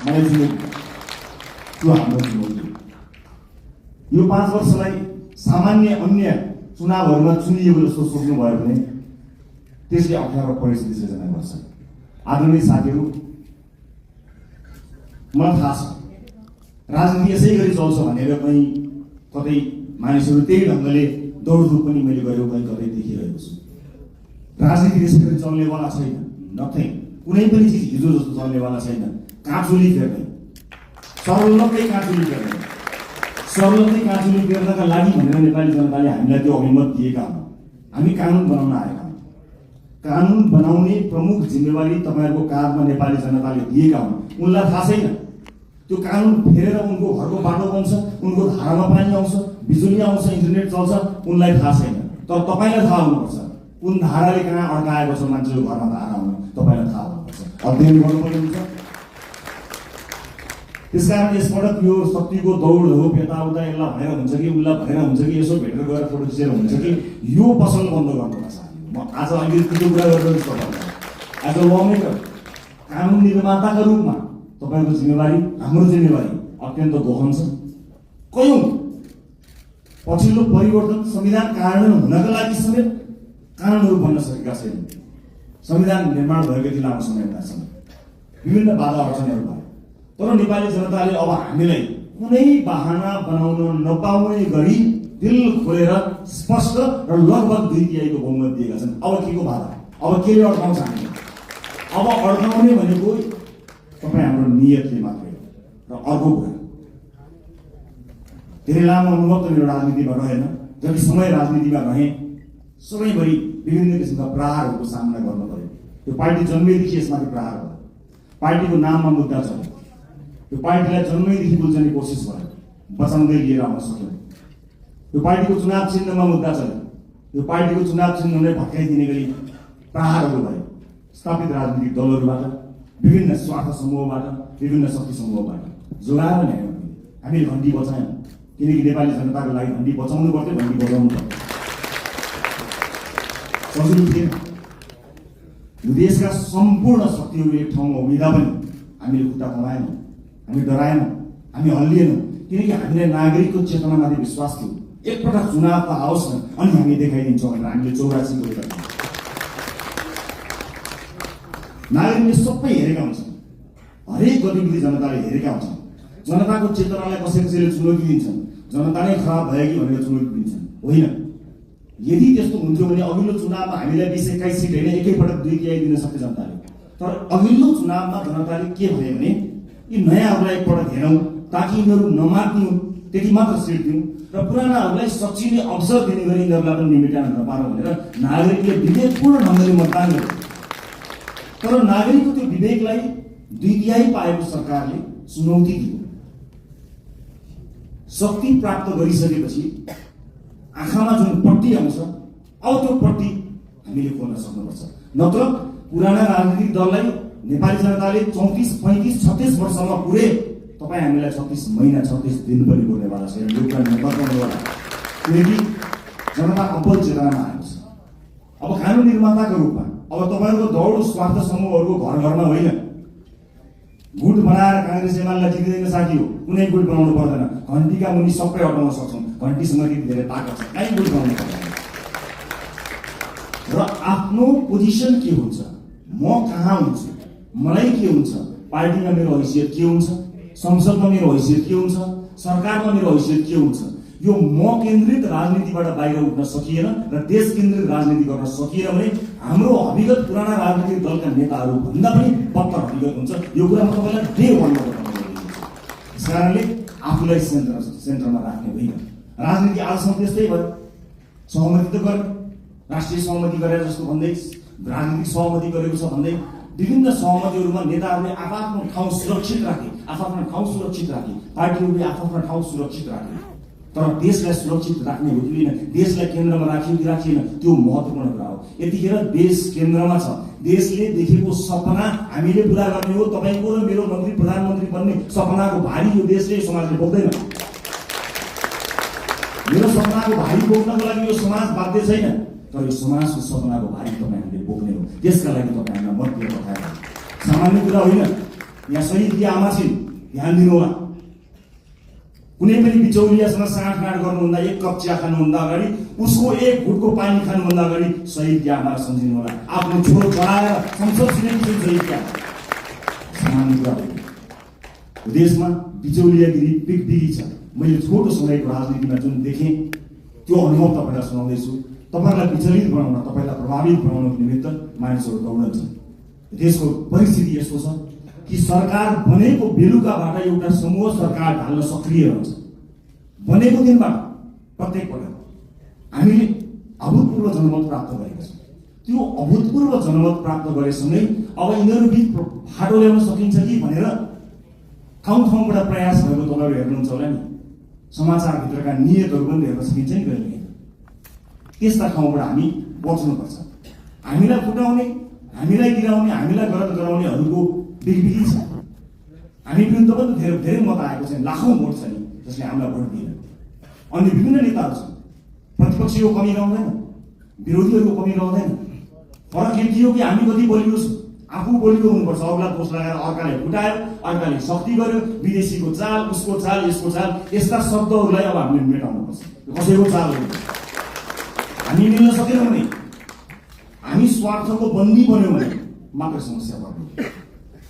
मलाई चुनौती त्यो हाम्रो चुनौती। यो 5 वर्षलाई सामान्य अन्य चुनावहरूमा चुनिएको जस्तो सोच्नुभयो भने त्यसले अप्ठ्यारो परिस्थिति सृजना गर्छ। आदरणीय साथीहरू, मलाई थाहा छ राजनीति यसै गरी चल्छ भनेर कहीँ कतै मानिसहरू त्यही ढङ्गले दौडधुप पनि मैले गरेको कहीँ कतै देखिरहेको छु। राजनीति त्यसै गरी चल्नेवाला छैन। नथिङ, कुनै पनि चिज हिजो जस्तो चल्नेवाला छैन। काँचुली फेर्ने, सर्लकै काँचुली फेर्ने, सर्लकै काँचुली फेर्नका लागि भनेर नेपाली जनताले हामीलाई त्यो अभिमत दिएका हुन्। हामी कानुन बनाउन आएका हौँ। कानुन बनाउने प्रमुख जिम्मेवारी तपाईँहरूको काँधमा नेपाली जनताले दिएका हुन्। उनलाई थाहा छैन त्यो कानुन फेरेर उनको घरको बाटो बन्छ, उनको धारामा पानी आउँछ, बिजुली आउँछ, इन्टरनेट चल्छ, उनलाई थाहा छैन। तर तपाईँलाई थाहा हुनुपर्छ कुन धाराले कहाँ अड्काएको छ मान्छेको घरमा धारा आउन, तपाईँलाई थाहा हुनुपर्छ, अध्ययन गर्नुपर्ने हुन्छ। त्यसकारण यसपटक यो शक्तिको दौड हो, यताउता यसलाई भनेर हुन्छ कि उसलाई भनेर हुन्छ कि यसो भेटेर गएर फोटो खिचेर हुन्छ कि यो पसल बन्द गर्नुपर्छ। म आज अलिकति त्यो कुरा गर्दैछु तपाईँलाई। एज अ लमेकर, कानुन निर्माताका रूपमा तपाईँको जिम्मेवारी, हाम्रो जिम्मेवारी अत्यन्त गहन छ। कयौं पछिल्लो परिवर्तन संविधान कार्यान्वयन हुनका लागि समेत कानुनहरू बन्न सकेका छैनन्। संविधान निर्माण भएको यति लामो समयसम्म विभिन्न बाधा अडचनहरू भयो। तर नेपाली जनताले अब हामीलाई कुनै बहाना बनाउन नपाउने गरी दिल खोलेर स्पष्ट र लगभग 2/3 बहुमत दिएका छन्। अब के को बाधा, अब केले अड्काउँछ हामीले? अब अड्काउने भनेको तपाईँ हाम्रो नियतले मात्रै हो। र अर्को कुरा, धेरै लामो अनुभव त मेरो राजनीतिमा रहेन। जति समय राजनीतिमा रहे सबैभरि विभिन्न किसिमका प्रहारहरूको सामना गर्नु पर्यो। त्यो पार्टी जन्मेदेखि यसमाथि प्रहार भयो। पार्टीको नाममा मुद्दा चल्यो। यो पार्टीलाई जन्मैदेखि बुझ्ने कोसिस भयो, बचाउँदै लिएर आउन सक्यौँ। यो पार्टीको चुनाव चिन्हमा मुद्दा चल्यो। यो पार्टीको चुनाव चिन्हलाई भत्काइदिने गरी प्रहारहरू भयो स्थापित राजनीतिक दलहरूबाट, विभिन्न स्वार्थ समूहबाट, विभिन्न शक्ति समूहबाट। जोगाएर ल्यायौँ हामीले घन्टी बचायौँ, किनकि नेपाली जनताको लागि घन्टी बचाउनु पर्थ्यो, घन्टी बजाउनु पर्थ्यो। सजिलो थिएन। यो देशका सम्पूर्ण शक्तिहरू एक ठाउँमा उभिँदा पनि हामीले खुट्टा कमाएनौँ, हामी डराएनौँ, हामी हल्लिएनौँ, किनकि हामीलाई नागरिकको चेतनामाथि विश्वास थियो। एकपटक चुनाव त आओस् न अनि हामी देखाइदिन्छौँ भनेर हामीले 84 गरेका थियौँ। नागरिकले सबै हेरेका हुन्छन्, हरेक गतिविधि जनताले हेरेका हुन्छन्। जनताको चेतनालाई कसैले चुनौती दिन्छन्, जनता नै खराब भयो कि भनेर चुनौती दिन्छन्। होइन, यदि त्यस्तो हुन्थ्यो भने अघिल्लो चुनावमा हामीलाई 20-21 सिट होइन एकैपटक 2/3 दिन सक्थ्यो जनताले। तर अघिल्लो चुनावमा जनताले के भन्यो भने यी नयाँहरूलाई एकपटक हेरौँ ताकि यिनीहरू नमात्नु, त्यति मात्र सिट दिउँ र पुरानाहरूलाई सचिने अवसर दिने गरी यिनीहरूलाई पनि निमेटान नपारौँ भनेर नागरिकले विवेकपूर्ण ढङ्गले मतदान गर्यो। तर नागरिकको त्यो विवेकलाई 2/3 पाएको सरकारले चुनौती दियो। शक्ति प्राप्त गरिसकेपछि आँखामा जुन पट्टी आउँछ, अब त्यो पट्टी हामीले खोल्न सक्नुपर्छ। नत्र पुराना राजनीतिक दललाई नेपाली जनताले 34, 35, 36 वर्षमा पुरे तपाईँ हामीलाई 36 महिना 36 दिन पनि बोल्नेवाला छैन। यो कुरा बताउनेवाला, किनकि जनता अब्बल चेतनामा आएको छ। अब कानुन निर्माताको रूपमा अब तपाईँहरूको दौड स्वार्थ समूहहरूको घर घरमा होइन। गुट बनाएर काङ्ग्रेस एमालेलाई जित्दैन साथी हो, कुनै गुट बनाउनु पर्दैन। घन्टीका मुनि सबै हटाउन सक्छौँ, घन्टीसँग धेरै ताकत छ, कहीँ गुट बनाउनु पर्दैन। र आफ्नो पोजिसन के हुन्छ, म कहाँ हुन्छु, मलाई के हुन्छ, पार्टीमा मेरो हैसियत के हुन्छ, संसदमा मेरो हैसियत के हुन्छ, सरकारमा मेरो हैसियत के हुन्छ, यो म केन्द्रित राजनीतिबाट बाहिर उठ्न सकिएन र देश केन्द्रित राजनीति गर्न सकिएन भने हाम्रो हकीकत पुराना राजनीतिक दलका नेताहरू भन्दा पनि बत्तर हकीकत हुन्छ। यो कुरा म तपाईँलाई डे 1 मा बताउन गइरहेको छु। त्यस कारणले आफूलाई सेन्टरमा राख्ने होइन। राजनीति आजसम्म त्यस्तै भयो, सहमति त गरे, राष्ट्रिय सहमति गरे जस्तो भन्दै, राजनीतिक सहमति गरेको छ भन्दै विभिन्न सहमतिहरूमा नेताहरूले आफ्नो ठाउँ सुरक्षित राखे, आफ्नो ठाउँ सुरक्षित राखे, पार्टीहरूले आफ्नो ठाउँ सुरक्षित राखे। तर देशलाई सुरक्षित राख्ने हो कि होइन, देशलाई केन्द्रमा राखियो कि राखिएन, त्यो महत्त्वपूर्ण कुरा हो। यतिखेर देश केन्द्रमा छ, देशले देखेको सपना हामीले पुरा गर्ने हो। तपाईँको र मेरो मन्त्री प्रधानमन्त्री बन्ने सपनाको भारी यो देशले, समाजले बोक्दैन। मेरो सपनाको भारी बोक्नको लागि यो समाज बाध्य छैन, तर यो समाजको सपनाको भारी तपाईँहरूले बोक्ने हो। त्यसका लागि तपाईँहरूलाई मत दिएर पठाएर सामान्य कुरा होइन। यहाँ शहीदकी आमा छिन्, ध्यान दिनुहोला। कुनै पनि बिचौलियासँग साँठगाँठ गर्नुभन्दा, एक कप चिया खानुभन्दा अगाडि, उसको एक घुटको पानी खानुभन्दा अगाडि शहीदकी आमालाई सम्झिनु होला। आफ्नो छोरो चढाएर संसद छिरेकी छिन् शहीदकी आमा। सामान्य कुरा हो। देशमा बिचौलियागिरी बिगबिगी छ। मैले छोटो समयको राजनीतिमा जुन देखेँ त्यो अनुभव तपाईँलाई सुनाउँदैछु। तपाईँलाई विचलित बनाउन, तपाईँलाई प्रभावित बनाउनको निमित्त मानिसहरू दौडन्छन्। देशको परिस्थिति यस्तो छ कि सरकार बनेको बेलुकाबाट एउटा समूह सरकार ढाल्न सक्रिय रहन्छ। बनेको दिनबाट प्रत्येक पटक हामीले अभूतपूर्व जनमत प्राप्त गरेका छौँ। त्यो अभूतपूर्व जनमत प्राप्त गरेसँगै अब यिनीहरू बिच फाटो ल्याउन सकिन्छ कि भनेर ठाउँ ठाउँबाट प्रयास भएको तपाईँहरू हेर्नुहुन्छ होला नि। समाचारभित्रका नियतहरू पनि हेर्न सकिन्छ नि कहिले। त्यस्ता ठाउँबाट हामी बच्नुपर्छ। हामीलाई फुटाउने, हामीलाई गिराउने, हामीलाई गलत गराउनेहरूको बिगबिगी छ। हामी विरुद्ध पनि धेरै मत आएको छ, लाखौँ भोट छ नि जसले हामीलाई भोट दिएन। अनि विभिन्न नेताहरू छन्। प्रतिपक्षीको कमी रहँदैन, विरोधीहरूको कमी रहँदैन। फरक यति हो कि हामी कति बलियो छौँ। आफू बलियो हुनुपर्छ। अरूलाई दोष लगाएर अर्काले फुटायो, अर्काले शक्ति गर्यो, विदेशीको चाल, उसको चाल, यसको चाल, यस्ता शब्दहरूलाई अब हामीले मेटाउनुपर्छ। कसैको चाल हो। हामी मिल्न सकेनौँ भने, हामी स्वार्थको बन्दी बन्यौँ भने मात्र समस्या पर्ने।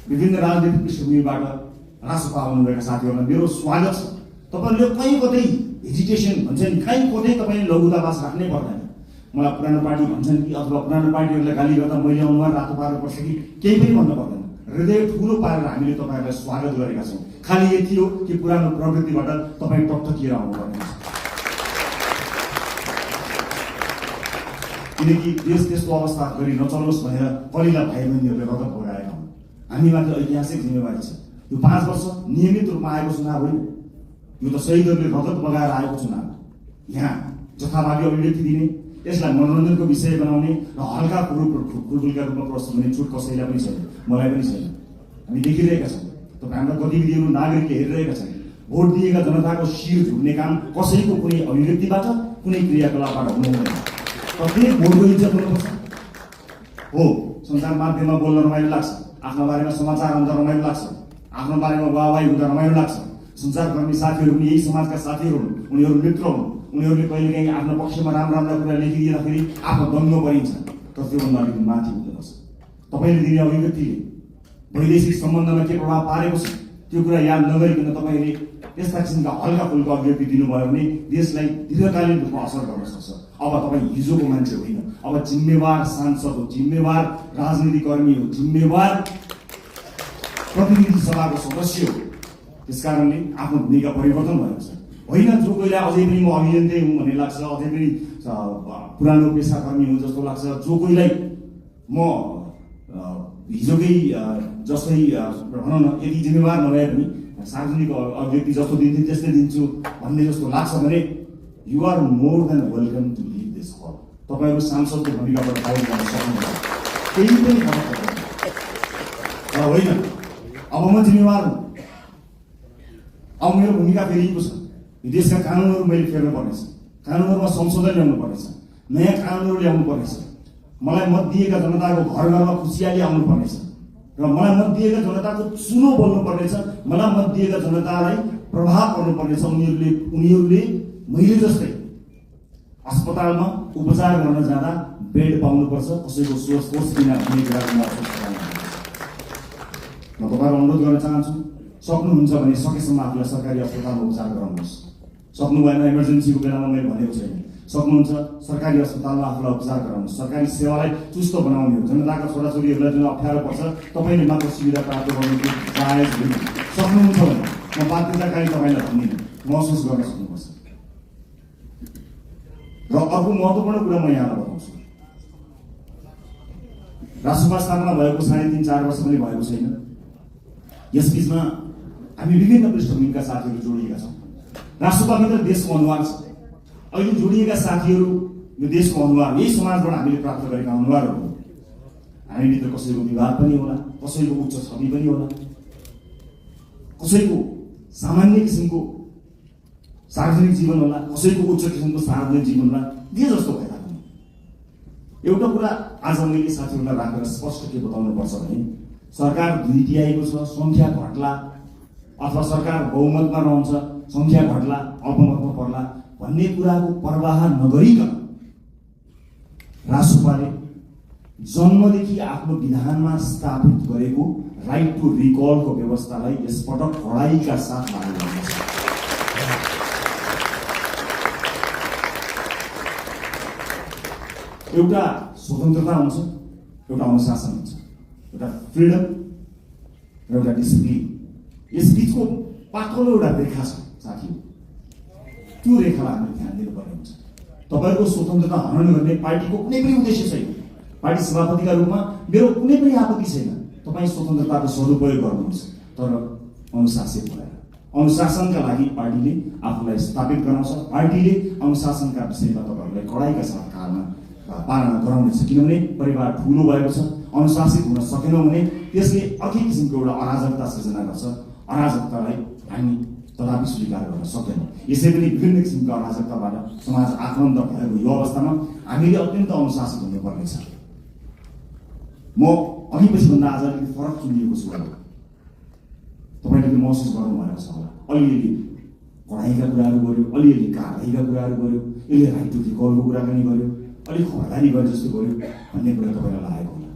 विभिन्न राजनीतिक पृष्ठभूमिबाट रासपा आउनुभएका साथीहरूलाई मेरो स्वागत छ। तपाईँहरूले कहीँ कतै हेजिटेसन भन्छ नि, कहीँ कतै तपाईँले लघुतावास राख्नै पर्दैन। मलाई पुरानो पार्टी भन्छन् कि अथवा पुरानो पार्टीहरूलाई गाली गर्दा मैले अनुहार रातो पार्नुपर्छ कि केही पनि भन्नु पर्दैन। हृदय ठुलो पारेर हामीले तपाईँहरूलाई स्वागत गरेका छौँ। खालि यति हो कि पुरानो प्रवृत्तिबाट तपाईँ टकटकिएर आउनुपर्ने छ। किनकि देश त्यस्तो अवस्था गरी नचलोस् भनेर कलिला भाइ बहिनीहरूले रगत बगाएका हुन्। हामीमाथि ऐतिहासिक जिम्मेवारी छ। यो 5 वर्ष नियमित रूपमा आएको चुनाव होइन। यो त शहीदहरूले रगत बगाएर आएको चुनाव। यहाँ जथाभावी अभिव्यक्ति दिने, यसलाई मनोरञ्जनको विषय बनाउने र हल्का खुलखुलका रूपमा प्रस्तुत हुने छुट कसैलाई पनि छैन, मलाई पनि छैन। हामी देखिरहेका छौँ। तपाईँ हाम्रा गतिविधिहरू नागरिकले हेरिरहेका छन्। भोट दिएका जनताको शिर झुक्ने काम कसैको कुनै अभिव्यक्तिबाट, कुनै क्रियाकलापबाट हुनु हुँदैन। प्रत्येक भोटको इज्जत हुनुपर्छ। हो, सञ्चार माध्यममा बोल्न रमाइलो लाग्छ, आफ्नो बारेमा समाचार आउँदा रमाइलो लाग्छ, आफ्नो बारेमा वाहवाही हुँदा रमाइलो लाग्छ। सञ्चारकर्मी साथीहरू पनि यही समाजका साथीहरू हुन्, उनीहरू मित्र हुन्। उनीहरूले कहिलेकाहीँ आफ्नो पक्षमा राम्रा कुरा लेखिदिँदाखेरि आफ्नो दङ्ग परिन्छ। तर त्योभन्दा अलिकति माथि हुनुपर्छ। तपाईँले दिने अभिव्यक्तिले वैदेशिक सम्बन्धमा के प्रभाव पारेको छ त्यो कुरा याद नगरिकन तपाईँले यस्ता किसिमका हल्का फुल्का अभिव्यक्ति दिनुभयो भने देशलाई दीर्घकालीन रूपमा असर गर्न सक्छ। अब तपाईँ हिजोको मान्छे होइन, अब जिम्मेवार सांसद हो, जिम्मेवार राजनीतिकर्मी हो, जिम्मेवार प्रतिनिधि सभाको सदस्य हो। त्यसकारणले आफ्नो भूमिका परिवर्तन भएको छ। होइन जो कोहीलाई अझै पनि म अभियन्ता हुँ भन्ने लाग्छ, अझै पनि पुरानो पेसाकर्मी हुँ जस्तो लाग्छ, जो कोहीलाई म हिजोकै जस्तै भनौँ न यदि जिम्मेवार नभए पनि सार्वजनिक अभिव्यक्ति जस्तो दिन्छु त्यस्तै दिन्छु भन्ने जस्तो लाग्छ भने you are more than welcome to live this hall. तपाईँहरू सांसदको भूमिकाबाट बाहिर गर्न सक्नुहुन्छ, केही पनि फरक पर्दैन। तर होइन, अब म जिम्मेवार हुँ। अब मेरो भूमिका फेरिएको छ। देशका कानुनहरू मैले फेर्नु पर्नेछ, कानुनहरूमा संशोधन ल्याउनु पर्नेछ, नयाँ कानुनहरू ल्याउनु पर्नेछ। मलाई मत दिएका जनताको घर घरमा खुसियाली आउनु पर्नेछ र मलाई मत दिएका जनताको चुनो बोल्नु पर्नेछ। मलाई मत दिएका जनतालाई प्रभाव पर्नु पर्नेछ। उनीहरूले मैले जस्तै अस्पतालमा उपचार गर्न जाँदा बेड पाउनुपर्छ, कसैको सोर्स बिना हुने कुराको म तपाईँलाई अनुरोध गर्न चाहन्छु। सक्नुहुन्छ भने सकेसम्म आफूलाई सरकारी अस्पतालमा उपचार गराउनुहोस्। सक्नु भएन, इमर्जेन्सीको बेलामा मैले भनेको छैन। सक्नुहुन्छ सरकारी अस्पतालमा आफूलाई उपचार गराउनुहोस्। सरकारी सेवालाई चुस्त बनाउने हो। जनताका छोराछोरीहरूलाई जुन अप्ठ्यारो पर्छ तपाईँले मात्र सुविधा प्राप्त गर्नु जायज होइन। सक्नुहुन्छ भने म बाध्यताकारी तपाईँलाई भन्दिनँ, महसुस गर्न सक्नुपर्छ। र अर्को महत्त्वपूर्ण कुरा म यहाँलाई बताउँछु। राष्ट्रपा स्थापना भएको 3.5-4 वर्ष पनि भएको छैन। यस बिचमा हामी विभिन्न पृष्ठभूमिका साथीहरू जोडिएका छौँ। राष्ट्रपाभित्र देशको अनुहार छ। अहिले जोडिएका साथीहरू यो देशको अनुहार, यही समाजबाट हामीले प्राप्त गरेका अनुहारहरू हो। हामीभित्र कसैको विवाद पनि होला, कसैको उच्च छवि पनि होला, कसैको सामान्य किसिमको सार्वजनिक जीवन होला, कसैको उच्च किसिमको सार्वजनिक जीवन होला। जे जस्तो भए तापनि एउटा कुरा आज मैले साथीहरूलाई राखेर स्पष्ट के बताउनु पर्छ भने सरकार 2/3 छ, सङ्ख्या घट्ला, अथवा सरकार बहुमतमा रहन्छ, सङ्ख्या घट्ला, अल्पमतमा पर्ला भन्ने कुराको पर्वाह नगरिकन राष्ट्रपाले जन्मदेखि आफ्नो विधानमा स्थापित गरेको राइट टु रिकलको व्यवस्थालाई यसपटक कडाइका साथ लागू गर्नेछ। एउटा स्वतन्त्रता हुन्छ, एउटा अनुशासन हुन्छ, एउटा फ्रिडम र एउटा डिसिप्लिन। यस बिचको पातलो एउटा रेखा छ साथीहरू, त्यो रेखालाई हामीले ध्यान दिनुपर्ने हुन्छ। तपाईँको स्वतन्त्रता हनन गर्ने पार्टीको कुनै पनि उद्देश्य छैन। पार्टी सभापतिका रूपमा मेरो कुनै पनि आपत्ति छैन, तपाईँ स्वतन्त्रताको सदुपयोग गर्नुहुन्छ, तर अनुशासित भएर। अनुशासनका लागि पार्टीले आफूलाई स्थापित गराउँछ, पार्टीले अनुशासनका विषयमा तपाईँहरूलाई कडाइका साथ पालना गराउनेछ। किनभने परिवार ठुलो भएको छ, अनुशासित हुन सकेनौँ भने त्यसले अर्कै किसिमको एउटा अराजकता सृजना गर्छ। अराजकतालाई हामी तथापि स्वीकार गर्न सक्दैनौँ। यसै पनि विभिन्न किसिमका अराजकताबाट समाज आक्रान्त भएको यो अवस्थामा हामीले अत्यन्त अनुशासित हुनुपर्नेछ। म अघिपछि भन्दा आज अलिकति फरक चुनिएको छु होला, तपाईँले त्यो महसुस गर्नुभएको छ होला। अलिअलि कडाइका कुराहरू गर्यो, अलिअलि कारबाहीका कुराहरू गर्यो, यसले राइट टु रिकलको कुराकानी गर्यो, अलिक खबरदारी गरे जस्तो गर्यो भन्ने कुरा तपाईँलाई लागेको होला।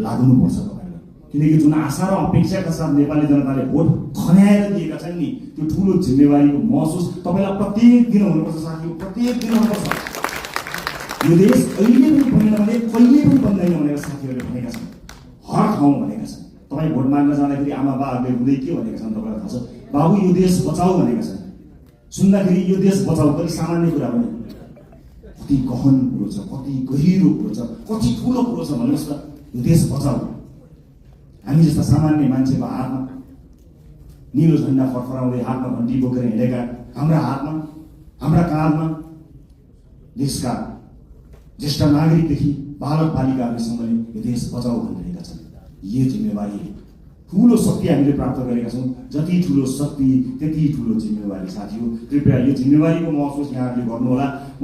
लाग्नुपर्छ तपाईँलाई, किनकि जुन आशा र अपेक्षाका साथ नेपाली जनताले भोट खन्याएर दिएका छन् नि, त्यो ठुलो जिम्मेवारीको महसुस तपाईँलाई प्रत्येक दिन हुनुपर्छ साथीहरू, प्रत्येक दिन हुनुपर्छ। यो देश अहिले पनि बन्दैन भने कहिले पनि बन्दैन भनेर साथीहरूले भनेका छन्, हर ठाउँ भनेका छन्। तपाईँ भोट माग्न जाँदाखेरि आमा बाहरूले हुँदै के भनेका छन् तपाईँलाई थाहा छ? बाबु यो देश बचाऊ भनेका छन्। सुन्दाखेरि यो देश बचाऊ कति सामान्य कुरा पनि, कति गहन कुरो छ, कति गहिरो कुरो छ, कति ठुलो कुरो छ भन्नुहोस् त। यो देश बचाऊ हामी जस्ता सामान्य मान्छेको हातमा, निलो झन्डा फरफराउँदै हातमा घन्टी बोकेर हिँडेका हाम्रा हातमा, हाम्रा काँधमा देशका ज्येष्ठ नागरिकदेखि बालक बालिकाहरूसँगले यो देश बचाऊ भनिरहेका छन्। यो जिम्मेवारी ठुलो शक्ति हामीले प्राप्त गरेका छौँ। जति ठुलो शक्ति त्यति ठुलो जिम्मेवारी साथीहरू। कृपया यो जिम्मेवारीको महसुस यहाँहरूले गर्नुहोला। म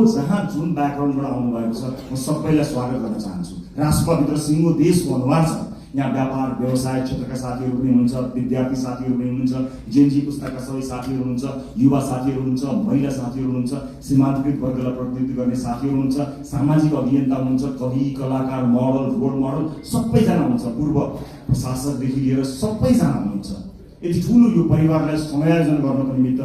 जहाँ जुन ब्याकग्राउन्डबाट आउनुभएको छ म सबैलाई स्वागत गर्न चाहन्छु। राष्ट्रभित्र सिङ्गो देशको अनुहार छ। यहाँ व्यापार व्यवसाय क्षेत्रका साथीहरू पनि हुनुहुन्छ, विद्यार्थी साथीहरू पनि हुनुहुन्छ, जेनजी पुस्ताका सबै साथीहरू हुनुहुन्छ, युवा साथीहरू हुनुहुन्छ, महिला साथीहरू हुनुहुन्छ, सीमान्तकृत वर्गलाई प्रतिनिधित्व गर्ने साथीहरू हुनुहुन्छ, सामाजिक अभियन्ता हुनुहुन्छ, कवि कलाकार मोडल रोल मोडल सबैजना हुनुहुन्छ, पूर्व प्रशासकदेखि लिएर सबैजना हुनुहुन्छ। यति ठुलो यो परिवारलाई समायोजन गर्नको निमित्त,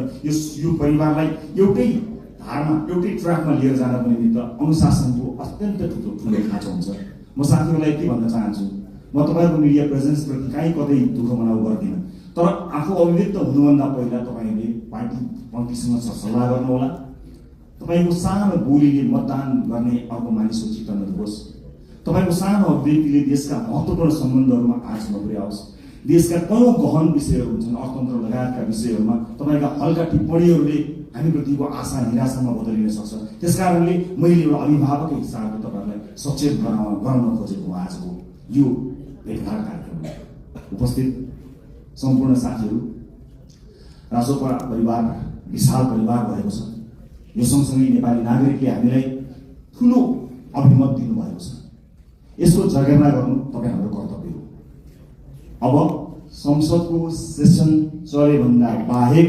यो परिवारलाई एउटै धारमा एउटै ट्र्याकमा लिएर जानको निमित्त अनुशासनको अत्यन्त ठुलो खाँचो हुन्छ। म साथीहरूलाई यति भन्न चाहन्छु, म तपाईँहरूको मिडिया प्रेजेन्सप्रति कहीँ कतै दुःख मनाउ गर्दिनँ, तर आफू अभिव्यक्त हुनुभन्दा पहिला तपाईँहरूले पार्टीसँग सल्लाह गर्नुहोला। तपाईँको सानो बोलीले मतदान गर्ने अर्को मानिसको चित्त नदुखोस्। तपाईँको सानो अभिव्यक्तिले देशका महत्त्वपूर्ण सम्बन्धहरूमा आँच नपुर्याओस्। देशका कयौँ गहन विषयहरू हुन्छन्, अर्थतन्त्र लगायतका विषयहरूमा तपाईँका हल्का टिप्पणीहरूले हामीप्रतिको आशा निराशामा बदलिन सक्छ। त्यसकारणले मैले एउटा अभिभावकको हिसाबले तपाईँहरूलाई सचेत गराउन खोजेको आजको यो भेटघाट कार्यक्रममा उपस्थित सम्पूर्ण साथीहरू। रासोपा परिवार विशाल परिवार भएको छ। यो सँगसँगै नेपाली नागरिकले हामीलाई ठुलो अभिमत दिनुभएको छ। यसको जगेर्ना गर्नु तपाईँ हाम्रो कर्तव्य हो। अब संसदको सेसन चलेभन्दा बाहेक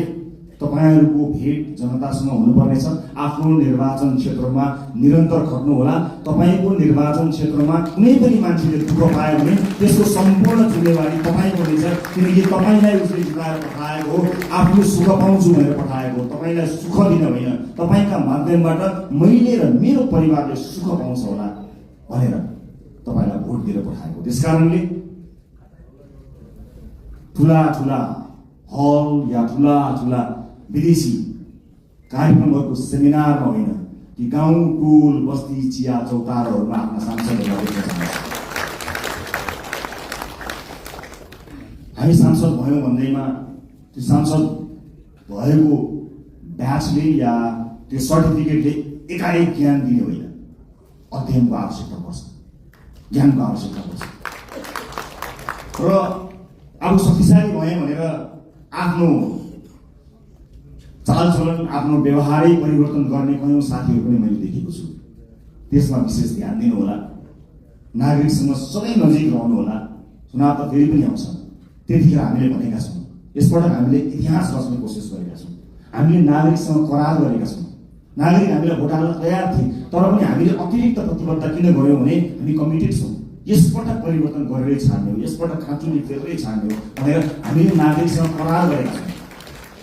तपाईँहरूको भेट जनतासँग हुनुपर्नेछ। आफ्नो निर्वाचन क्षेत्रमा निरन्तर खट्नुहोला। तपाईँको निर्वाचन क्षेत्रमा कुनै पनि मान्छेले दुःख पायो भने त्यसको सम्पूर्ण जिम्मेवारी तपाईँको हुनेछ, किनकि तपाईँलाई उसले जिताएर पठाएको हो, आफ्नो सुख पाउँछु भनेर पठाएको हो। तपाईँलाई सुख दिन होइन, तपाईँका माध्यमबाट मैले र मेरो परिवारले सुख पाउँछ होला भनेर तपाईँलाई भोट दिएर पठाएको। त्यसकारणले ठुला ठुला हल या ठुला ठुला विदेशी कार्यक्रमहरूको सेमिनारमा होइन, कि गाउँ टोल बस्ती चिया चौताराहरूमा आफ्ना सांसदहरूलाई देख्न चाहन्छ। हामी सांसद भयौँ भन्दैमा त्यो सांसद भएको ब्याचले या त्यो सर्टिफिकेटले एकाएक ज्ञान दिने होइन, अध्ययनको आवश्यकता पर्छ, ज्ञानको आवश्यकता पर्छ। र अब शक्तिशाली भएँ भनेर आफ्नो चालचलन आफ्नो व्यवहारै परिवर्तन गर्ने कयौँ साथीहरू पनि मैले देखेको छु। त्यसमा विशेष ध्यान दिनुहोला। नागरिकसँग सधैँ नजिक रहनुहोला। चुनाव त फेरि पनि आउँछ। त्यतिखेर हामीले भनेका छौँ यसपटक हामीले इतिहास रच्ने कोसिस गरेका छौँ। हामीले नागरिकसँग करार गरेका छौँ। नागरिक हामीलाई भोट हाल्न तयार थिए, तर पनि हामीले अतिरिक्त प्रतिबद्धता किन गऱ्यौँ भने हामी कमिटेड छौँ। यसपटक परिवर्तन गरेरै छाड्ने हो, यसपटक खाँचुनी फेर्दै छाड्ने हो भनेर हामीले नागरिकसँग करार गरेका छौँ।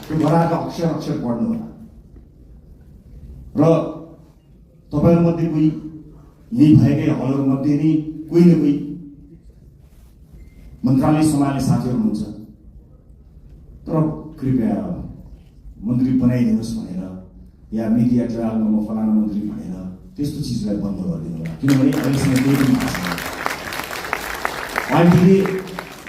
त्यो करारका अक्षर अक्षर पढ्नु होला। र तपाईँहरूमध्ये कोही यही भएकै हलहरूमध्ये नै कोही न कोही मन्त्रालय सम्हाल्ने साथीहरू हुनुहुन्छ, तर कृपया मन्त्री बनाइदिनुहोस् भनेर या मिडिया ट्रायलमा म फलाना मन्त्री भनेर त्यस्तो चिजलाई बन्द गरिदिनु होला। किनभने अहिलेसम्म केही पनि भएको छैन। पार्टीले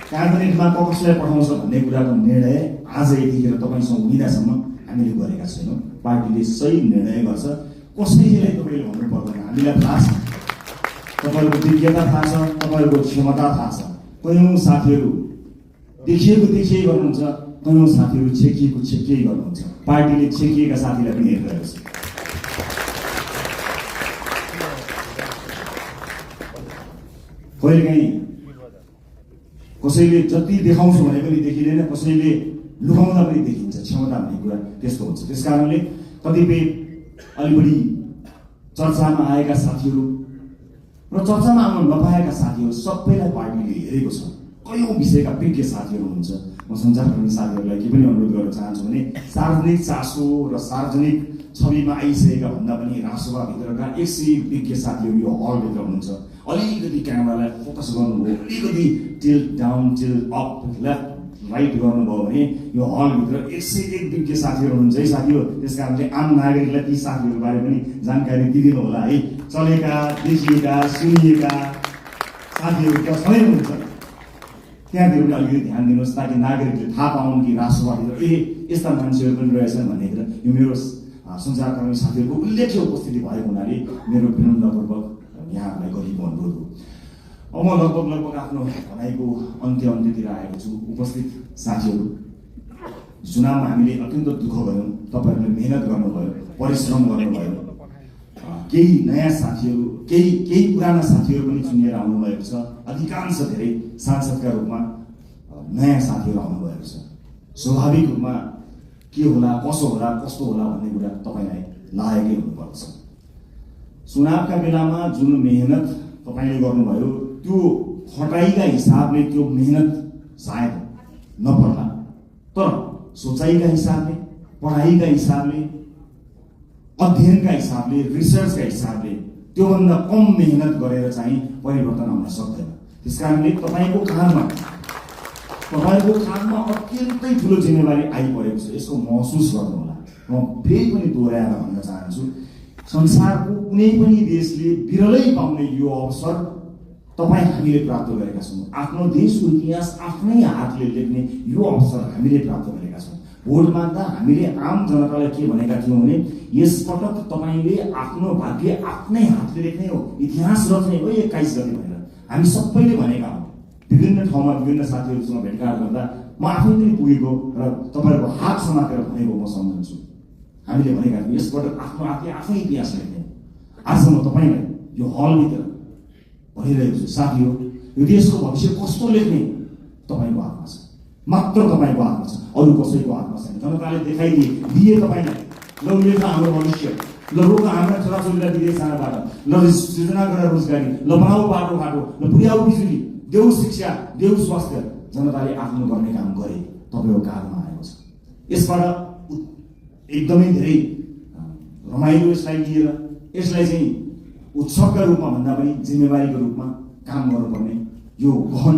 क्याबिनेटमा कसलाई पठाउँछ भन्ने कुराको निर्णय आज यतिखेर तपाईँसँग हुँदासम्म हामीले गरेका छैनौँ। पार्टीले सही निर्णय गर्छ। कसैलाई तपाईँले भन्नु पर्दैन। हामीलाई थाहा छ, तपाईँहरूको दिव्यता थाहा छ, तपाईँहरूको क्षमता थाहा छ। कयौँ साथीहरू देखिए गर्नुहुन्छ, कयौँ साथीहरू छेकिए गर्नुहुन्छ। पार्टीले छेकिएका साथीलाई पनि हेरिरहेको छ। कहिलेकाहीँ कसैले जति देखाउँछु भने पनि देखिँदैन, कसैले लुकाउँदा पनि देखिन्छ। क्षमता भन्ने कुरा त्यस्तो हुन्छ। त्यस कारणले कतिपय अलि बढी चर्चामा आएका साथीहरू र चर्चामा आउन नपाएका साथीहरू सबैलाई पार्टीले हेरेको छ। कयौँ विषयका विज्ञ साथीहरू हुनुहुन्छ। म सञ्चारकर्मी साथीहरूलाई के पनि अनुरोध गर्न चाहन्छु भने सार्वजनिक चासो र सार्वजनिक छविमा आइसकेका भन्दा पनि राष्ट्रसभाभित्रका 100 विज्ञ साथीहरू यो हलभित्र हुनुहुन्छ। अलिकति क्यामेरालाई फोकस गर्नुभयो, अलिकति tilt down tilt up left right गर्नुभयो भने यो हलभित्र 101 विज्ञ साथीहरू हुनुहुन्छ है साथीहरू। त्यस कारणले आम नागरिकलाई ती साथीहरूबारे पनि जानकारी दिइदिनु होला है। चलेका, देखिएका, सुनिएका साथीहरू त्यहाँ सधैँ हुनुहुन्छ, त्यहाँतिर पनि अलिकति ध्यान दिनुहोस् ताकि नागरिकले थाहा पाउन् कि राष्ट्रवादीहरू यस्ता मान्छेहरू पनि रहेछन् भन्ने कुरा। यो मेरो सञ्चारकर्मी साथीहरूको उल्लेख्य उपस्थिति भएको हुनाले मेरो विनम्रपूर्वक यहाँहरूलाई गरिएको अनुरोध हो। अब म लगभग आफ्नो भनाइको अन्त्यतिर आएको छु। उपस्थित साथीहरू, चुनावमा हामीले अत्यन्त दुःख गऱ्यौँ। तपाईँहरूले मेहनत गर्नुभयो, परिश्रम गर्नुभयो। केही नयाँ साथीहरू, केही पुराना साथीहरू पनि चुनिएर आउनुभएको छ। अधिकांश धेरै सांसदका रूपमा नयाँ साथीहरू आउनुभएको छ। स्वाभाविक रूपमा के होला, कसो होला, कस्तो होला भन्ने कुरा तपाईँलाई लागेकै हुनुपर्छ। चुनावका बेलामा जुन मेहनत तपाईँले गर्नुभयो त्यो खटाइका हिसाबले त्यो मेहनत सायद नपर्ला, तर सोचाइका हिसाबले, पढाइका हिसाबले, अध्ययनका हिसाबले, रिसर्चका हिसाबले त्योभन्दा कम मेहनत गरेर चाहिँ परिवर्तन आउन सक्दैन। त्यस कारणले तपाईँको काँधमा अत्यन्तै ठुलो जिम्मेवारी आइपरेको छ। यसको महसुस गर्नु होला। म फेरि पनि दोहोऱ्याएर भन्न चाहन्छु, संसारको कुनै पनि देशले बिरलै पाउने यो अवसर हामीले प्राप्त गरेका छौँ। आफ्नो देशको इतिहास आफ्नै हातले लेख्ने यो अवसर हामीले प्राप्त गरेका छौँ। भोट माग्दा हामीले आम जनतालाई के भनेका थियौँ भने यसपटक तपाईँले आफ्नो भाग्य आफ्नै हातले लेख्ने हो, इतिहास रच्ने हो 21 गते भनेर हामी सबैले भनेका हौँ। विभिन्न ठाउँमा विभिन्न साथीहरूसँग भेटघाट गर्दा म आफै पनि पुगेको र तपाईँहरूको हात समातेर भनेको म सम्झन्छु। हामीले भनेका थियौँ यसपटक आफ्नो हातले आफ्नै इतिहास लेख्ने। आज म तपाईँलाई यो हलभित्र भनिरहेको छु, साथी हो, यो देशको भविष्य कस्तो लेख्ने तपाईँको हातमा छ, मात्र तपाईँको हातमा छ, अरू कसैको हातमा छैन। जनताले दिए तपाईँलाई, ल लेख हाम्रो भविष्य, ल रोक हाम्रा छोराछोरीलाई विदेश जानबाट, ल सृजना गरेर रोजगारी, ल बनाऊ बाटोघाटो, ल पुर्याऊ बिजुली, देऊ शिक्षा, देऊ स्वास्थ्य। जनताले आफ्नो गर्ने काम गरे, तपाईँको काममा आएको छ। यसबाट एकदमै धेरै रमाइलो यसलाई लिएर, यसलाई चाहिँ उत्सवका रूपमा भन्दा पनि जिम्मेवारीको रूपमा काम गर्नुपर्ने यो गहन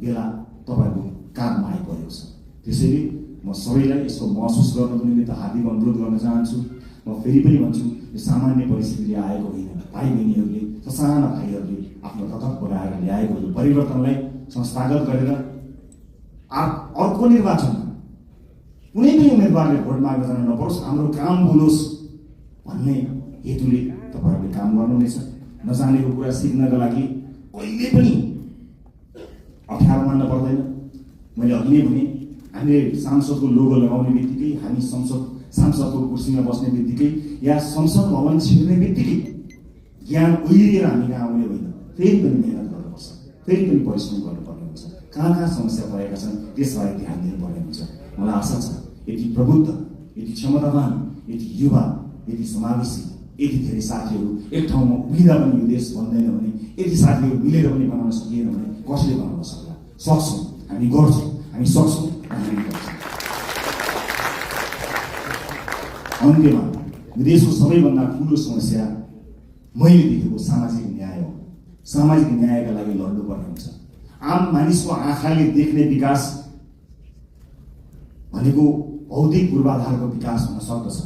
बेला तपाईँहरूको काममा आइपरेको छ। त्यसैले म सबैलाई यसको महसुस गर्नको निमित्त हार्दिक अनुरोध गर्न चाहन्छु। म फेरि पनि भन्छु, यो सामान्य परिस्थितिले आएको होइन। भाइ बहिनीहरूले, ससाना भाइहरूले आफ्नो रगत बढाएर ल्याएको यो परिवर्तनलाई संस्थागत गरेर अर्को निर्वाचनमा कुनै पनि उम्मेदवारले भोट माग्न जान नपरोस्, हाम्रो काम बोलोस् भन्ने हेतुले तपाईँहरूले काम गर्नुहुनेछ। नजानेको कुरा सिक्नका लागि कहिले पनि अप्ठ्यारो मान्न पर्दैन। मैले अघि नै भने हामीले सांसदको लोगो लगाउने बित्तिकै, हामी सांसदको कुर्सीमा बस्ने बित्तिकै या संसद भवन छिर्ने बित्तिकै ज्ञान उहिरिएर हामी कहाँ आउने होइन। फेरि पनि मेहनत गर्नुपर्छ, फेरि पनि परिश्रम गर्नुपर्ने हुन्छ। कहाँ समस्या परेका छन् त्यसबारे ध्यान दिनुपर्ने हुन्छ। मलाई आशा छ यति प्रबुद्ध, यति क्षमतावान, यति युवा, यति समावेशी, यति धेरै साथीहरू एक ठाउँमा उभिँदा पनि यो देश बन्दैन भने, यति साथीहरू मिलेर पनि बनाउन सकिएन भने कसले बनाउन सक्ला? सक्छौँ, हामी गर्छौँ, हामी सक्छौँ, हामी गर्छौँ। अन्त्यमा यो देशको सबैभन्दा ठुलो समस्या मैले देखेको सामाजिक न्याय हो। सामाजिक न्यायका लागि लड्नुपर्ने हुन्छ। आम मानिसको आँखाले देख्ने विकास भनेको भौतिक पूर्वाधारको विकास हुन सक्दछ।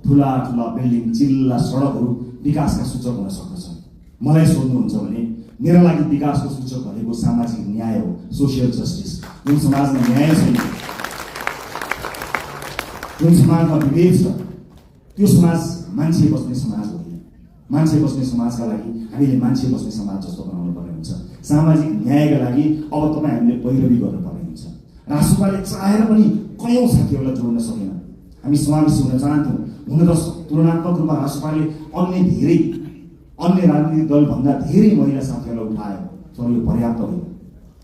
ठुला ठुला बिल्डिङ, चिल्ला सडकहरू विकासका सूचक हुन सक्दछन्। मलाई सोध्नुहुन्छ भने मेरा लागि विकासको सूचक भनेको सामाजिक न्याय हो, सोसियल जस्टिस। जुन समाजमा न्याय छैन, जुन समाजमा विभेद छ, त्यो समाज मान्छे बस्ने समाज होइन। मान्छे बस्ने समाजका लागि हामीले मान्छे बस्ने समाज जस्तो बनाउनु पर्ने हुन्छ। सामाजिक न्यायका लागि अब तपाईँ हामीले पैरवी गर्नुपर्ने हुन्छ। राष्ट्रपाले चाहेर पनि कयौँ साथीहरूलाई जोड्न सकेन। हामी समावेशी हुन चाहन्थ्यौँ। हुन त तुलनात्मक रूपमा राष्ट्रपाले अन्य राजनीतिक दलभन्दा धेरै महिला साथीहरूलाई उठायो, तर यो पर्याप्त होइन।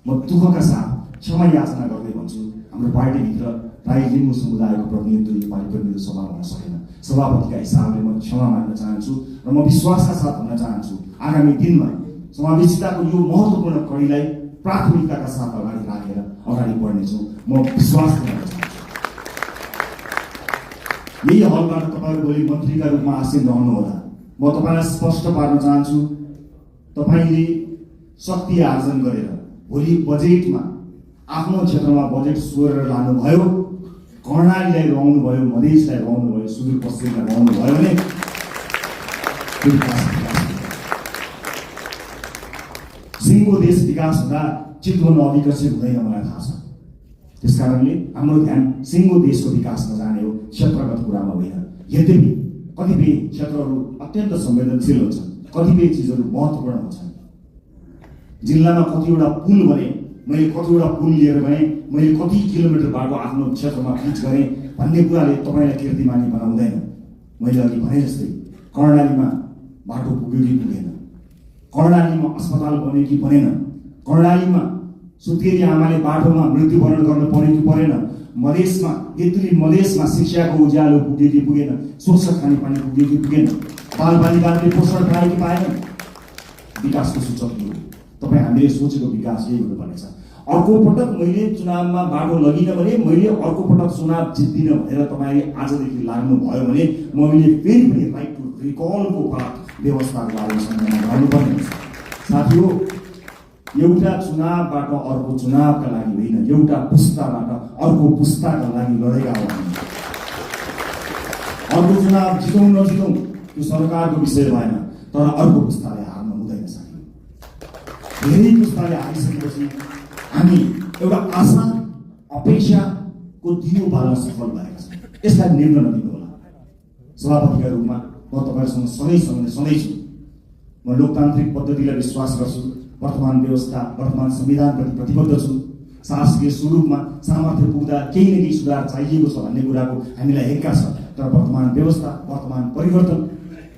म दुःखका साथ क्षमा याचना गर्दै भन्छु, हाम्रो पार्टीभित्र राई लिम्बू समुदायको प्रतिनिधित्व योपालि प्रतिनिधि सभामा हुन सकेन। सभापतिका हिसाबले म क्षमा माग्न चाहन्छु र म विश्वासका साथ भन्न चाहन्छु आगामी दिनमा समावेशिताको यो महत्त्वपूर्ण कडीलाई प्राथमिकताका साथ अगाडि राखेर अगाडि बढ्नेछौँ। म विश्वास गर्न चाहन्छु। यही हलबाट तपाईँहरू भोलि मन्त्रीका रूपमा आसीन रहनुहोला। म तपाईँलाई स्पष्ट पार्न चाहन्छु, तपाईँले शक्ति आर्जन गरेर भोलि बजेटमा आफ्नो क्षेत्रमा बजेट सोरेर लानुभयो, कर्णालीलाई रहनु भयो, मधेसलाई रहनु भयो, सुदूरपश्चिमलाई रहनु भयो भने सिङ्गो देश विकास हुँदा चितवन अविकसित हुँदैन, मलाई थाहा छ। त्यसकारणले हाम्रो ध्यान सिङ्गो देशको विकासमा जाने हो, क्षेत्रगत कुरामा होइन। यद्यपि कतिपय क्षेत्रहरू अत्यन्त संवेदनशील हुन्छन्, कतिपय चिजहरू महत्त्वपूर्ण हुन्छन्। जिल्लामा कतिवटा पुल भने मैले कतिवटा पुल लिएर गएँ, मैले कति किलोमिटर बाटो आफ्नो क्षेत्रमा पिच गरेँ भन्ने कुराले तपाईँलाई कीर्तिमानी बनाउँदैन। मैले अघि भने जस्तै कर्णालीमा बाटो पुग्यो कि पुगेन, कर्णालीमा अस्पताल बन्यो कि बनेन, कर्णालीमा सुत्केरी आमाले बाटोमा मृत्युवरण गर्न पर्यो कि परेन, मधेसमा मधेसमा शिक्षाको उज्यालो पुग्यो कि पुगेन, स्वच्छ खानेपानी पुग्यो कि पुगेन, बालबालिकाले पोषण पाए कि पाएन। विकासको सूचक यो तपाईँ हामीले सोचेको विकास यही हुनुपर्नेछ। अर्को पटक मैले चुनावमा बाटो लगिनँ भने, मैले अर्को पटक चुनाव जित्दिनँ भनेर तपाईँले आजदेखि लाग्नुभयो भने मैले फेरि पनि राइट टु रिकलको व्यवस्थाको बारेमा गर्नुपर्ने हुन्छ। साथीहो, एउटा चुनावबाट अर्को चुनावका लागि होइन, एउटा पुस्ताबाट अर्को पुस्ताका लागि लडेका हो। अर्को चुनाव जितौँ नजितौँ त्यो सरकारको विषय भएन, तर अर्को पुस्ताले हार्नु हुँदैन। साथी, धेरै पुस्ताले हारिसकेपछि हामी एउटा आशा अपेक्षाको दियो बाल्न सफल भएका छौँ। यसलाई निर्णय नदिनु होला। सभापतिका रूपमा म तपाईँहरूसँग सधैँ छु। म लोकतान्त्रिक पद्धतिलाई विश्वास गर्छु। वर्तमान व्यवस्था, वर्तमान संविधानप्रति प्रतिबद्ध छु। शासकीय स्वरूपमा सामर्थ्य पुग्दा केही न केही सुधार चाहिएको छ भन्ने कुराको हामीलाई हेक्का छ, तर वर्तमान व्यवस्था, वर्तमान परिवर्तन,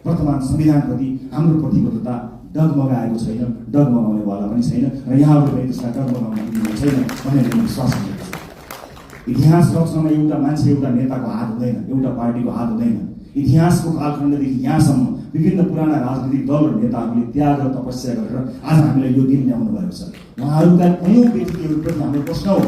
वर्तमान संविधानप्रति हाम्रो प्रतिबद्धता डगमगाएको छैन, डगमगाउनेवाला पनि छैन र यहाँहरूले त्यसलाई डगमगाउन छैन भन्ने विश्वास गरेको छु। इतिहास रचनामा एउटा मान्छे, एउटा नेताको हात हुँदैन, एउटा पार्टीको हात हुँदैन। इतिहासको कालखण्डदेखि यहाँसम्म विभिन्न पुराना राजनीतिक दल र नेताहरूले त्याग र तपस्या गरेर आज हामीलाई यो दिन ल्याउनु भएको छ। उहाँहरूका कयौँ व्यक्तित्वहरूप्रति हाम्रो प्रश्न हो,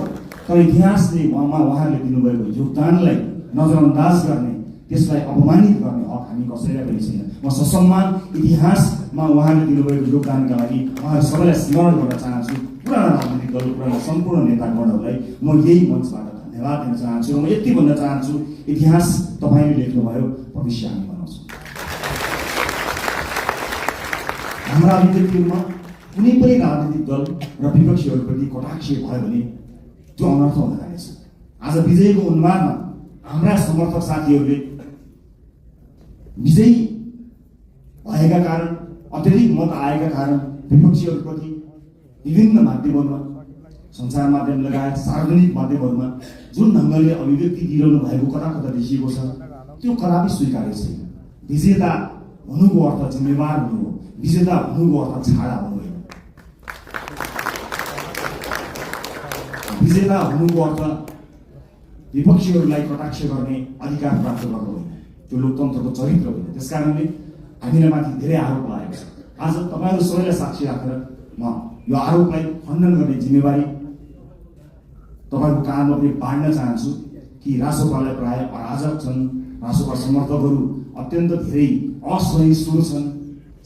तर इतिहासले उहाँहरूले दिनुभएको योगदानलाई नजरअन्दाज गर्ने, त्यसलाई अपमानित गर्ने हक हामी कसैलाई पनि छैन। म ससम्मान इतिहासमा उहाँले दिनुभएको योगदानका लागि उहाँहरू सबैलाई स्मरण गर्न चाहन्छु। पुराना राजनीतिक दल, पुराना सम्पूर्ण नेतागणहरूलाई म यही मञ्चबाट धन्यवाद दिन चाहन्छु र म यति भन्न चाहन्छु, इतिहास तपाईँले लेख्नुभयो, भविष्य हामी बनाउँछौँ। हाम्रा अभिव्यक्तिहरूमा कुनै पनि राजनीतिक दल र विपक्षीहरूप्रति कटाक्ष भयो भने त्यो अनर्थ हुन जानेछ। आज विजयको उन्मादमा हाम्रा समर्थक साथीहरूले विजयी भएका कारण, अत्यधिक मत आएका कारण विपक्षीहरूप्रति विभिन्न माध्यमहरूमा, सञ्चार माध्यम लगायत सार्वजनिक माध्यमहरूमा जुन ढङ्गले अभिव्यक्ति दिइरहनु भएको कता कता देखिएको छ, त्यो कदापि स्वीकार्य छैन। विजेता हुनुको अर्थ जिम्मेवार हुनु हो, विजेता हुनुको अर्थ छाडा हुनु होइन। विजेता हुनुको अर्थ विपक्षीहरूलाई कटाक्ष गर्ने अधिकार प्राप्त गर्नु होइन, त्यो लोकतन्त्रको चरित्र होइन। त्यसकारणले हामीलाई माथि धेरै आरोप लागेको छ। आज तपाईँहरू सबैलाई साक्षी राखेर म यो आरोपलाई खण्डन गर्ने जिम्मेवारी तपाईँहरूको काममा पनि बाँड्न चाहन्छु कि रासोपालाई प्राय अराजक छन्, रासोपा समर्थकहरू अत्यन्त धेरै असहिष्णु छन्,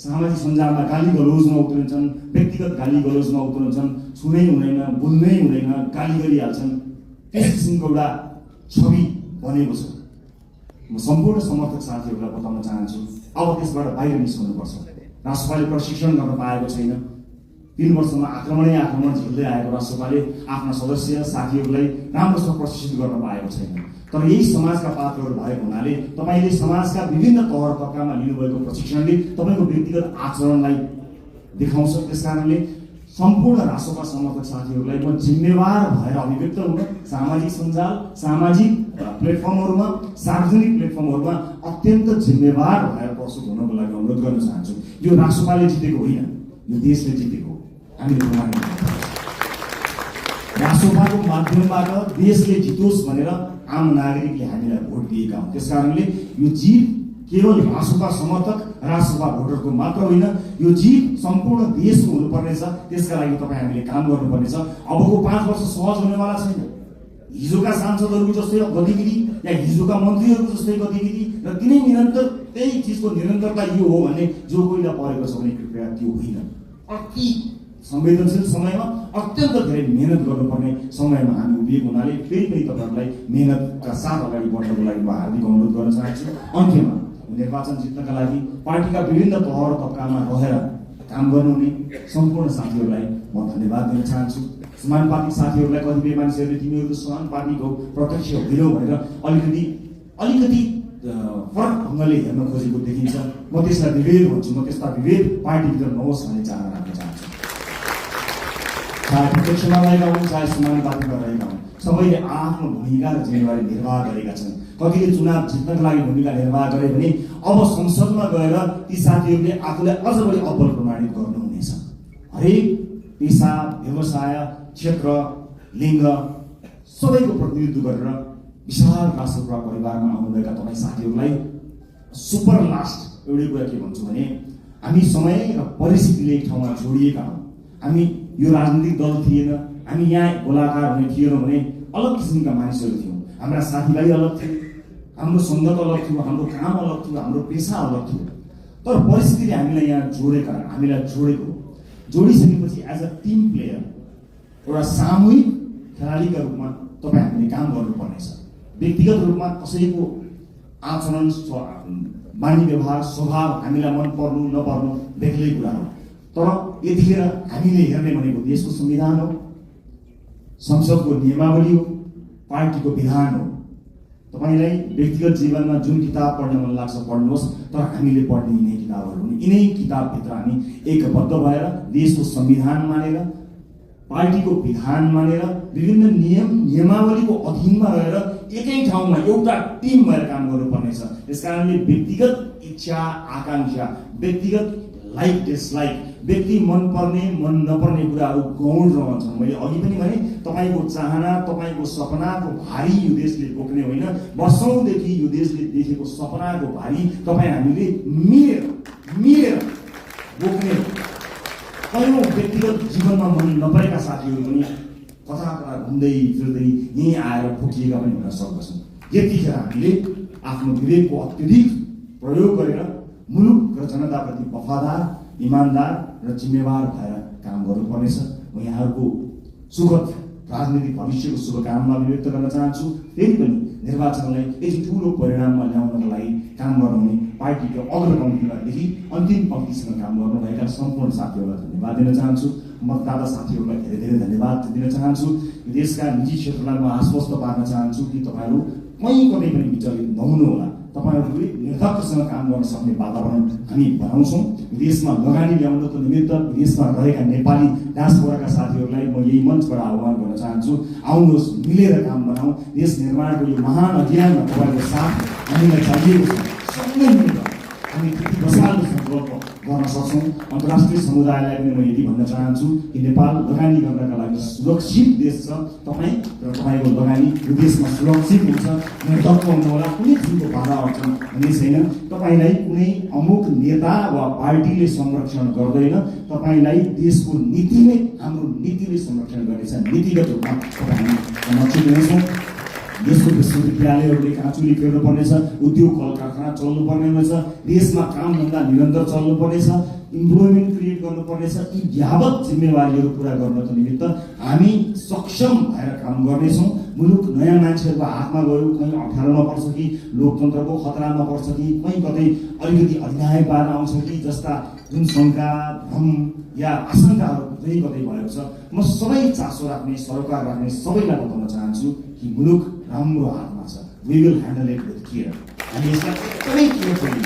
सामाजिक सञ्जालमा गाली गलौजमा उत्रन्छन्, व्यक्तिगत गाली गलौजमा उत्रन्छन्, छुनै हुँदैन, बोल्नै हुँदैन, गाली गरिहाल्छन्। त्यस किसिमको एउटा छवि बनेको छ। म सम्पूर्ण समर्थक साथीहरूलाई बताउन चाहन्छु अब त्यसबाट बाहिर निस्कनुपर्छ। रासोपाले प्रशिक्षण गर्न पाएको छैन। 3 वर्षमा आक्रमण झेल्दै आएको रासोपाले आफ्ना सदस्य साथीहरूलाई राम्रोसँग प्रशिक्षित गर्न पाएको छैन। तर यही समाजका पात्रहरू भएको हुनाले तपाईँले समाजका विभिन्न तह तबकामा लिनुभएको प्रशिक्षणले तपाईँको व्यक्तिगत आचरणलाई देखाउँछ। त्यसकारणले सम्पूर्ण रासोपा समर्थक साथीहरूलाई म जिम्मेवार भएर अभिव्यक्त हुन सामाजिक सञ्जाल, सामाजिक प्लेटफर्महरूमा, सार्वजनिक प्लेटफर्महरूमा अत्यन्त जिम्मेवार भएर प्रस्तुत हुनको लागि अनुरोध गर्न चाहन्छु। यो रासोपाले जितेको होइन, यो देशले जितेको हो। हामीले प्रमाण रासोपाको माध्यमबाट देशले जितोस् भनेर आम नागरिकले हामीलाई भोट दिएका हुन्। त्यसकारणले यो जित केवल रासोपा समर्थक, रासोपा भोटरको मात्र होइन, यो जित सम्पूर्ण देशको हुनुपर्नेछ। त्यसका लागि तपाईँ हामीले काम गर्नुपर्नेछ। अबको 5 वर्ष सहज हुनेवाला छैन। हिजोका सांसदहरूको जस्तै गतिविधि या हिजोका मन्त्रीहरूको जस्तै गतिविधि र तिनै निरन्तर त्यही चिजको निरन्तरता यो हो भने जो कोहीलाई परेको छ भने कृपया त्यो होइन। अति संवेदनशील समयमा अत्यन्त धेरै मेहनत गर्नुपर्ने समयमा हामी उभिएको हुनाले फेरि पनि तपाईँहरूलाई मेहनतका साथ अगाडि बढ्नको लागि म हार्दिक अनुरोध गर्न चाहन्छु। अन्त्यमा निर्वाचन जित्नका लागि पार्टीका विभिन्न तह र तबकामा रहेर काम गर्नुहुने सम्पूर्ण साथीहरूलाई म धन्यवाद दिन चाहन्छु। समानुपातिक साथीहरूलाई कतिपय मानिसहरूले तिमीहरू त समानुपातिक हो, प्रत्यक्ष होइनौ भनेर अलिकति फरक ढङ्गले हेर्न खोजेको देखिन्छ। म त्यसलाई विभेद भन्छु। म त्यस्ता विभेद पार्टीभित्र नहोस् भन्ने चाहना राख्न चाहन्छु। चाहे प्रत्यक्षमा रहेका हुन्, चाहे समानुपातिकमा रहेका हुन्, सबैले आफ्नो भूमिका र जिम्मेवारी निर्वाह गरेका छन्। कतिले चुनाव जित्नका लागि भूमिका निर्वाह गरे भने अब संसदमा गएर ती साथीहरूले आफूलाई अझ बढी अब्बल प्रमाणित गर्नुहुनेछ। हरेक पेसा, व्यवसाय, क्षेत्र, लिङ्ग सबैको प्रतिनिधित्व गरेर विशाल राष्ट्रपा परिवारमा आउनुभएका तपाईँ साथीहरूलाई सुपर लास्ट एउटै कुरा के भन्छु भने हामी समय र परिस्थितिले एक ठाउँमा जोडिएका हौँ। हामी यो राजनीतिक दल थिएन, हामी यहाँ गोलाकार हुने थिएनौँ भने अलग किसिमका मानिसहरू थियौँ। हाम्रा साथीभाइ अलग थिए, हाम्रो सङ्गत अलग थियो, हाम्रो काम अलग थियो, हाम्रो पेसा अलग थियो। तर परिस्थितिले हामीलाई यहाँ जोडेको जोडिसकेपछि एज अ टिम प्लेयर एउटा सामूहिक खेलाडीका रूपमा तपाईँ हामीले काम गर्नुपर्नेछ। व्यक्तिगत रूपमा कसैको आचरण, बानी व्यवहार, स्वभाव हामीलाई मन पर्नु नपर्नु बेग्लै कुरा हो। तर यतिखेर हामीले हेर्ने भनेको देशको संविधान हो, संसदको नियमावली हो, पार्टीको विधान हो। तपाईँलाई व्यक्तिगत जीवनमा जुन किताब पढ्न मन लाग्छ पढ्नुहोस्, तर हामीले पढ्ने यिनै किताबहरू हुन्। यिनै किताबभित्र हामी एकबद्ध भएर देशको संविधान मानेर, पार्टीको विधान मानेर, विभिन्न नियमावलीको अधीनमा रहेर एकै ठाउँमा एउटा टिम भएर काम गर्नुपर्नेछ। त्यसकारणले व्यक्तिगत इच्छा आकाङ्क्षा, व्यक्तिगत लाइक डिसलाइक, व्यक्ति मन पर्ने मन नपर्ने कुराहरू गौण रहन्छन्। मैले अघि पनि भने तपाईँको चाहना, तपाईँको सपनाको भारी यो देशले बोक्ने होइन, वर्षौँदेखि यो देशले देखेको सपनाको भारी तपाईँ हामीले मिलेर बोक्ने। कयौँ व्यक्तिगत जीवनमा मन नपरेका साथीहरू पनि कता कता घुम्दै फिर्दै यहीँ आएर ठोकिएका पनि हुन सक्दछन्। यतिखेर हामीले आफ्नो विवेकको अत्यधिक प्रयोग गरेर मुलुक र जनताप्रति वफादार, इमान्दार र जिम्मेवार भएर काम गर्नुपर्नेछ। म यहाँहरूको सुखद राजनीतिक भविष्यको शुभकामना व्यक्त गर्न चाहन्छु। फेरि पनि निर्वाचनलाई यति ठुलो परिणाममा ल्याउनका लागि काम गर्नुहुने पार्टीको अग्रपङ्क्तिबाटदेखि अन्तिम पङ्क्तिसँग काम गर्नुभएका सम्पूर्ण साथीहरूलाई धन्यवाद दिन चाहन्छु। मतदाता साथीहरूलाई धेरै धेरै धन्यवाद दिन चाहन्छु। देशका निजी क्षेत्रलाई म आश्वस्त पार्न चाहन्छु कि तपाईँहरू कहीँ कतै पनि विचलित नहुनुहोला। तपाईँहरूले निर्धक्कसँग काम गर्न सक्ने वातावरण हामी बनाउँछौँ। विदेशमा लगानी ल्याउनको निमित्त विदेशमा रहेका नेपाली डायस्पोराका साथीहरूलाई म यही मञ्चबाट आह्वान गर्न चाहन्छु, आउनुहोस्, मिलेर काम बनाऊ। देश निर्माणको यो महान अभियानमा तपाईँको साथ हामीलाई चाहिएको छ। सँगै मिलेर हामी त्यति बसाल्नु सङ्कल्प गर्न सक्छौँ। अन्तर्राष्ट्रिय समुदायलाई पनि म यति भन्न चाहन्छु कि नेपाल लगानी गर्नका लागि सुरक्षित देश छ। तपाईँ र तपाईँको लगानी यो देशमा सुरक्षित हुन्छ। डक्क हुनुहोला, कुनै किसिमको बाधा अड्चन हुने छैन। तपाईँलाई कुनै अमुक नेता वा पार्टीले संरक्षण गर्दैन, तपाईँलाई देशको नीतिले, हाम्रो नीतिले संरक्षण गर्नेछ। नीतिगत रूपमा हामी संरक्षित हुनेछौँ। देशको विश्वविद्यालयहरूले काँचुली फेर्नु पर्नेछ, उद्योग कल कारखाना चल्नुपर्ने हुनेछ, देशमा कामधन्दा निरन्तर चल्नुपर्नेछ, इम्प्लोइमेन्ट क्रिएट गर्नुपर्नेछ। यी यावत जिम्मेवारीहरू पुरा गर्नको निमित्त हामी सक्षम भएर काम गर्नेछौँ। मुलुक नयाँ मान्छेहरूको हातमा गयो, कहीँ अप्ठ्यारोमा पर्छ कि लोकतन्त्रको खतरामा पर्छ कि कहीँ कतै अलिकति अधिनायकवाद आउँछ कि जस्ता जुन शङ्का, भ्रम या आशंकाहरू कतै कतै भएको छ, म सबै चासो राख्ने, सरोकार राख्ने सबैलाई बताउन चाहन्छु कि मुलुक राम्रो हातमा छ। We will handle it with care. हामी यसलाई एकदमै केयरफुली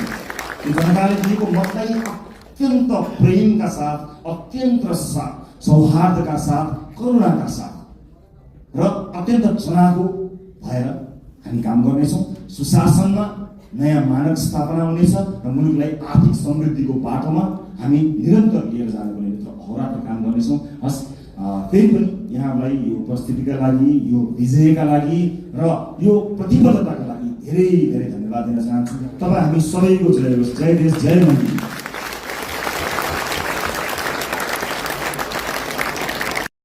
जनताले दिएको मतलाई अत्यन्त प्रेमका साथ, अत्यन्त सौहार्दका साथ, करुणाका साथ र अत्यन्त चनाखो भएर हामी काम गर्नेछौँ। सुशासनमा नयाँ मानक स्थापना हुनेछ र मुलुकलाई आर्थिक समृद्धिको बाटोमा हामी निरन्तर लिएर जानको निमित्त अहोरात्र काम गर्नेछौँ। हस्, त्यही पनि यहाँलाई यो उपस्थितिका लागि, यो विजयका लागि र यो प्रतिबद्धताका लागि धेरै धेरै धन्यवाद दिन चाहन्छु। तपाईँ हामी सबैको जय होस्। जय देश, जय मन्दिर।